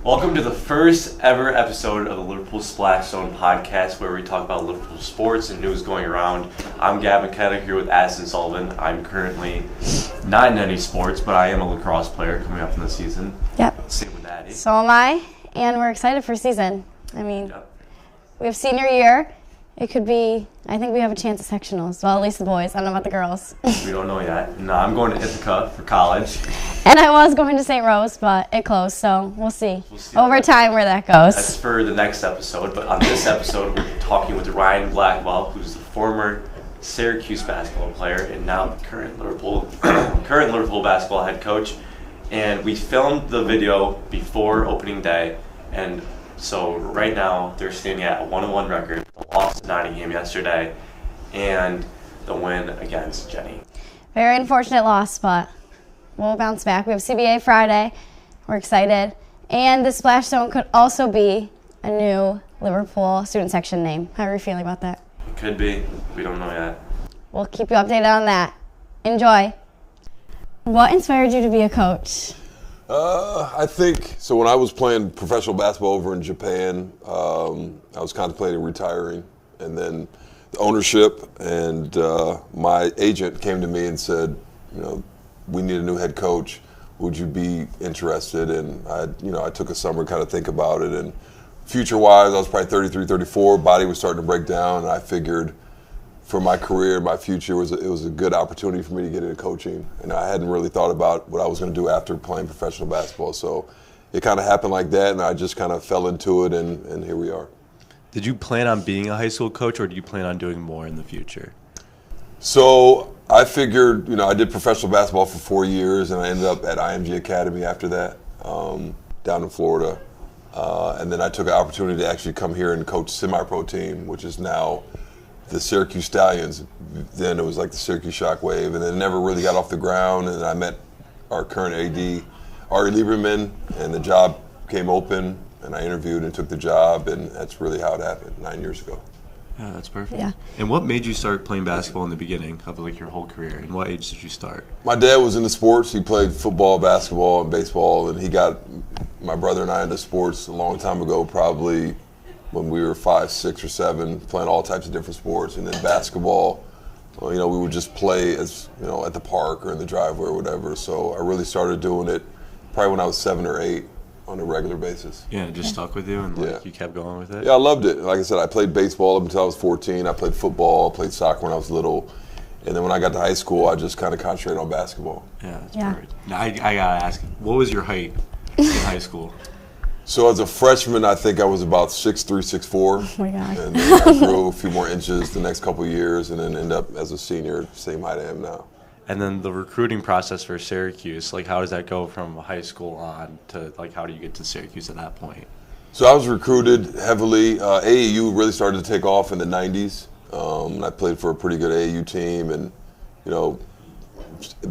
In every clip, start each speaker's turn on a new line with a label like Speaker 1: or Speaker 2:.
Speaker 1: Welcome to the first ever episode of the Liverpool Splash Zone podcast, where we talk about Liverpool sports and news going around. I'm Gavin, Kenna, here with Addison, Sullivan. I'm currently not in any sports, but I am a lacrosse player coming up in the season.
Speaker 2: Yep.
Speaker 1: Same with Addie.
Speaker 2: So am I, and we're excited for season.
Speaker 1: Yep.
Speaker 2: We have senior year. It could be, I think we have a chance at sectionals. Well, at least the boys. I don't know about the girls.
Speaker 1: We don't know yet. No, I'm going to Ithaca for college.
Speaker 2: And I was going to St. Rose, but it closed, so we'll see. Over time where that goes.
Speaker 1: That's for the next episode, but on this episode, we're talking with Ryan Blackwell, who's the former Syracuse basketball player and now the current Liverpool basketball head coach. And we filmed the video before opening day, and so right now they're standing at a 1-1 record. The loss to Nottingham yesterday, and the win against Jenny.
Speaker 2: Very unfortunate loss, but we'll bounce back. We have CBA Friday. We're excited. And the Splash Zone could also be a new Liverpool student section name. How are you feeling about that?
Speaker 1: It could be. We don't know yet.
Speaker 2: We'll keep you updated on that. Enjoy. What inspired you to be a coach?
Speaker 3: I think, so when I was playing professional basketball over in Japan, I was contemplating retiring, and then the ownership and my agent came to me and said, we need a new head coach. Would you be interested? And I took a summer to kind of think about it, and future-wise, I was probably 33, 34, body was starting to break down, and I figured for my career, my future, it was a good opportunity for me to get into coaching. And I hadn't really thought about what I was going to do after playing professional basketball. So it kind of happened like that, and I just kind of fell into it, and here we are.
Speaker 4: Did you plan on being a high school coach, or do you plan on doing more in the future?
Speaker 3: So I figured, I did professional basketball for 4 years, and I ended up at IMG Academy after that, down in Florida. And then I took an opportunity to actually come here and coach semi-pro team, which is now the Syracuse Stallions. Then it was like the Syracuse Shockwave, and it never really got off the ground. And I met our current AD, Ari Lieberman, and the job came open, and I interviewed and took the job, and that's really how it happened 9 years ago.
Speaker 4: Yeah, that's perfect.
Speaker 2: Yeah.
Speaker 4: And what made you start playing basketball in the beginning of your whole career? And what age did you start?
Speaker 3: My dad was into sports. He played football, basketball, and baseball, and he got my brother and I into sports a long time ago, probably when we were 5, 6, or 7, playing all types of different sports. And then basketball, we would just play as at the park or in the driveway or whatever. So I really started doing it probably when I was 7 or 8 on a regular basis.
Speaker 4: Yeah, it just stuck with you, and you kept going with it?
Speaker 3: Yeah, I loved it. Like I said, I played baseball up until I was 14. I played football, played soccer when I was little. And then when I got to high school, I just kind of concentrated on basketball.
Speaker 4: Yeah, that's perfect. Now, I got to ask, what was your height in high school?
Speaker 3: So as a freshman, I think I was about 6'3", 6'4".
Speaker 2: Oh my God.
Speaker 3: And then I grew a few more inches the next couple of years, and then ended up as a senior, same height I am now.
Speaker 4: And then the recruiting process for Syracuse, how does that go from high school on to, how do you get to Syracuse at that point?
Speaker 3: So I was recruited heavily. AAU really started to take off in the 90s. And I played for a pretty good AAU team, and,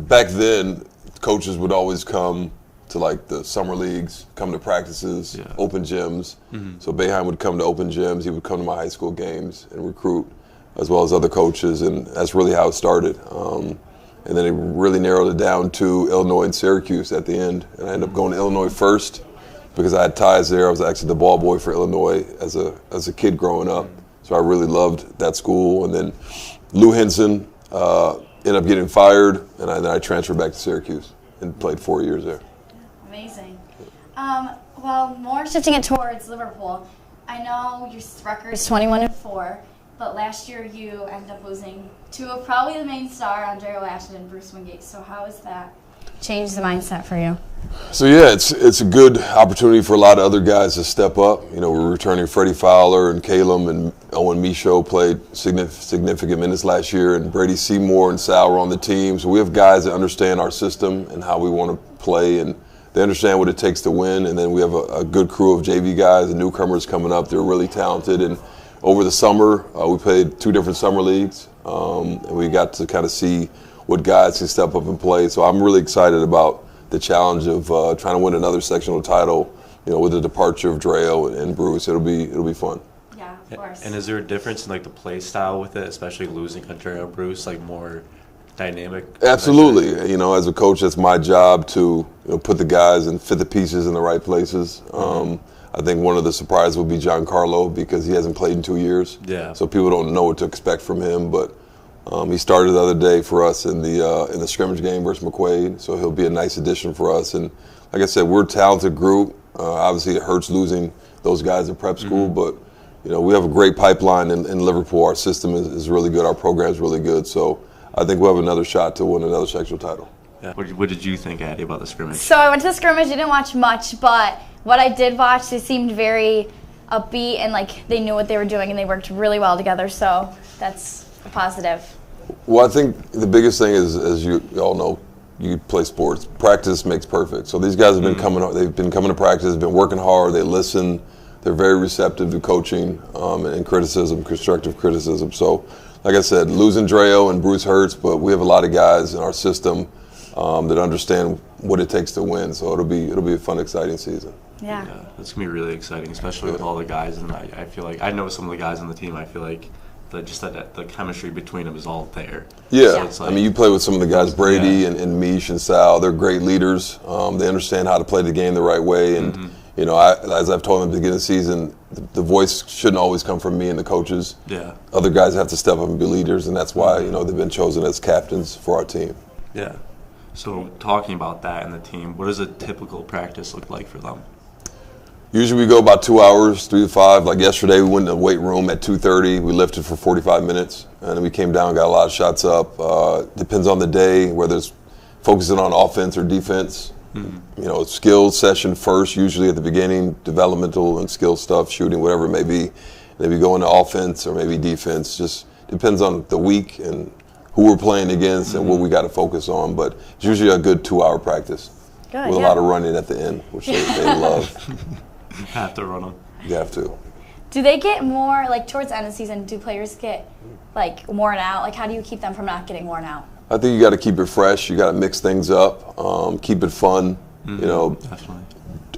Speaker 3: back then, coaches would always come to the summer leagues, come to practices, open gyms. Mm-hmm. So Boeheim would come to open gyms. He would come to my high school games and recruit, as well as other coaches, and that's really how it started. And then it really narrowed it down to Illinois and Syracuse at the end. And I ended up going to Illinois first because I had ties there. I was actually the ball boy for Illinois as a kid growing up. So I really loved that school. And then Lou Henson ended up getting fired, and then I transferred back to Syracuse and played 4 years there.
Speaker 2: Amazing. Well, more shifting it towards Liverpool. I know your record is 21-4, but last year you ended up losing to probably the main star, Andre Ashton and Bruce Wingate. So how has that changed the mindset for you?
Speaker 3: So yeah, it's a good opportunity for a lot of other guys to step up. We're returning Freddie Fowler and Calum, and Owen Michaud played significant minutes last year, and Brady Seymour and Sal were on the team. So we have guys that understand our system and how we want to play, and they understand what it takes to win. And then we have a good crew of JV guys and newcomers coming up. They're really talented. And over the summer, we played 2 different summer leagues, and we got to kind of see what guys can step up and play. So I'm really excited about the challenge of trying to win another sectional title, with the departure of Dreo and Bruce. It'll be fun.
Speaker 2: Yeah, of course.
Speaker 4: And is there a difference in the play style with it, especially losing Dreo and Bruce, more dynamic?
Speaker 3: Absolutely. As a coach, that's my job to put the guys and fit the pieces in the right places. I think one of the surprises will be Giancarlo because he hasn't played in 2 years.
Speaker 4: Yeah.
Speaker 3: So people don't know what to expect from him. But he started the other day for us in the scrimmage game versus McQuaid. So he'll be a nice addition for us. And like I said, we're a talented group. Obviously, it hurts losing those guys in prep school, but we have a great pipeline in Liverpool. Our system is really good. Our program is really good. So I think we'll have another shot to win another sectional title.
Speaker 4: Yeah. What did you think, Addie, about the scrimmage?
Speaker 2: So I went to the scrimmage. I didn't watch much, but what I did watch, they seemed very upbeat and like they knew what they were doing and they worked really well together. So that's a positive.
Speaker 3: Well, I think the biggest thing is, as you all know, you play sports. Practice makes perfect. So these guys have been they've been coming to practice, been working hard, they listen, they're very receptive to coaching and criticism, constructive criticism. So, like I said, losing Dreo and Bruce hurts, but we have a lot of guys in our system that understand what it takes to win. So it'll be a fun, exciting season.
Speaker 2: Yeah.
Speaker 4: It's gonna be really exciting, especially with all the guys. And I feel like I know some of the guys on the team. I feel like the chemistry between them is all there.
Speaker 3: Yeah,
Speaker 4: So
Speaker 3: you play with some of the guys, Brady and Mish and Sal. They're great leaders. They understand how to play the game the right way. And as I've told them at the beginning of the season, the voice shouldn't always come from me and the coaches.
Speaker 4: Yeah.
Speaker 3: Other guys have to step up and be leaders, and that's why they've been chosen as captains for our team.
Speaker 4: Yeah. So talking about that and the team, what does a typical practice look like for them?
Speaker 3: Usually we go about 2 hours, 3 to 5. Like yesterday, we went to the weight room at 2:30. We lifted for 45 minutes, and then we came down, got a lot of shots up. Depends on the day, whether it's focusing on offense or defense. Skills session first, usually at the beginning, developmental and skill stuff, shooting, whatever it may be. Maybe go into offense or maybe defense. Just depends on the week and who we're playing against and what we got to focus on. But it's usually a good 2 hour practice with a lot of running at the end, which they love.
Speaker 4: Have to run them.
Speaker 3: You have to.
Speaker 2: Do they get more, like towards the end of the season, do players get like worn out? Like how do you keep them from not getting worn out?
Speaker 3: I think you got to keep it fresh. You got to mix things up, keep it fun.
Speaker 4: Definitely.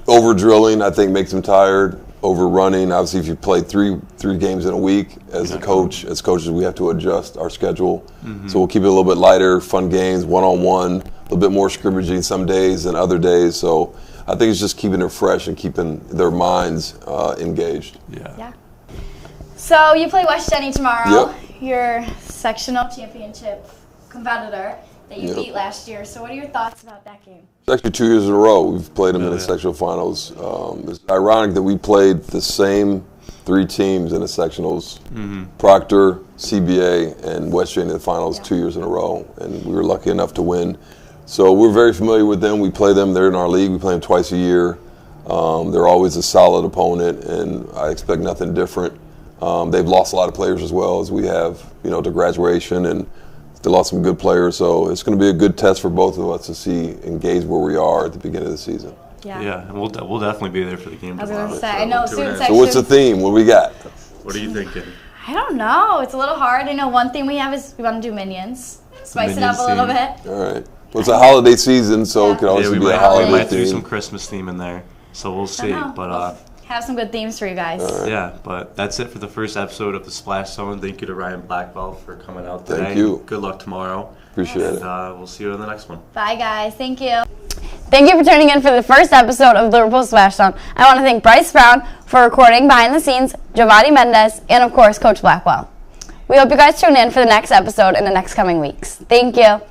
Speaker 3: Over drilling, I think, makes them tired. Over running, obviously, if you play three games in a week, as coaches, we have to adjust our schedule. So we'll keep it a little bit lighter, fun games, one-on-one, a little bit more scrimmaging some days than other days. So I think it's just keeping it fresh and keeping their minds engaged.
Speaker 2: Yeah. So you play West Jenny tomorrow.
Speaker 3: Yep.
Speaker 2: Your sectional championship competitor that you beat last year. So what are your thoughts about that game?
Speaker 3: It's actually 2 years in a row we've played them in the sectional finals. It's ironic that we played the same 3 teams in the sectionals, Proctor, CBA, and West Jenny in the finals 2 years in a row, and we were lucky enough to win. So we're very familiar with them. We play them. They're in our league. We play them twice a year. They're always a solid opponent, and I expect nothing different. They've lost a lot of players as well as we have, to graduation, and they lost some good players. So it's going to be a good test for both of us to engage where we are at the beginning of the season.
Speaker 4: Yeah, and we'll definitely be there for the game tomorrow.
Speaker 2: I was going to say, I know student section.
Speaker 3: So what's the theme? What do we got?
Speaker 4: What are you thinking?
Speaker 2: I don't know. It's a little hard. I know one thing we have is we want to do Minions. Spice it up a little bit.
Speaker 3: All right. Well, it's a holiday season, so it could also be a holiday theme.
Speaker 4: We might do some Christmas theme in there, so we'll see. But
Speaker 2: have some good themes for you guys.
Speaker 4: Yeah, but that's it for the first episode of the Splash Zone. Thank you to Ryan Blackwell for coming out today.
Speaker 3: Thank you.
Speaker 4: Good luck tomorrow.
Speaker 3: Appreciate it.
Speaker 4: We'll see you in the next one.
Speaker 2: Bye, guys. Thank you. Thank you for tuning in for the first episode of Liverpool Splash Zone. I want to thank Bryce Brown for recording behind the scenes, Giovanni Mendez, and of course, Coach Blackwell. We hope you guys tune in for the next episode in the next coming weeks. Thank you.